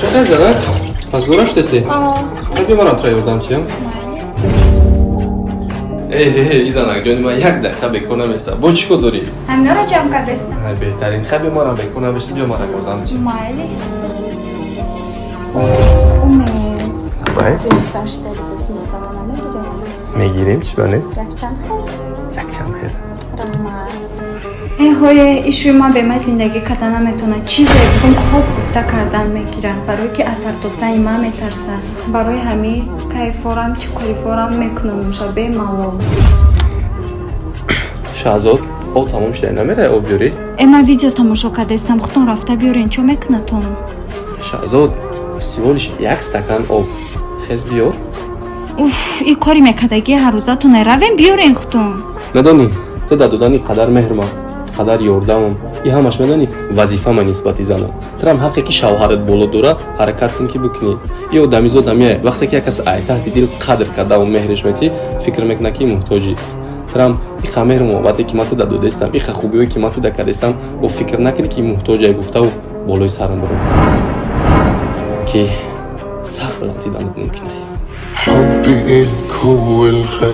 چقدر زدن؟ پس گراش دستی؟ بیمارم ترای بردم چیم؟ ایزانک جانی من یک دقیقه بکنم است. با چی کو داری؟ همینا رو جمع کردستم. های بهترین خبی ما رو بکنم است بیا ما را کردم چی؟ مایلی. اومه. باید؟ زمستان شده دیگه زمستان رو نمیگیره. میگیریم چی بانه؟ یک چند خیلی. یک چند خیر. های ایشوی ما به من زندگی کردن نمیتونه چیزی بگم خوب گفته کردن میگیره برای که الپرتوفتن ایما میترسه برای همین کیفورم چی کلیفورم میکنم شبه مالو شهزاد او تمام شده نمیره او بیاری؟ اما ویدیو تماشا کردستم خودتون رفته بیارین چه میکنتون شهزاد سیولش یک استکان آب خیز بیار؟ اوف این کاری میکردگی هر روزاتونه روین بیارین خودتون ندانی تو دادانی قدر مهرم قدر یاردمم ای همش میدانی وظیفه من نسبت زنم ترام حقی که شوهرت بالا دوره حرکت کن که بکنی یه آدمی زود همیه وقتی که کس تحت دل قدر کرده و مهرش میتی فکر میکنه که محتاجی ترام این خمرم وقتی که من تو داده دستم این خوبی که من تو داده دستم و فکر نکنی که محتاجی گفته و بالای سرم برو که سخت غلطی دانت ممکنه حبي إلك هو الخير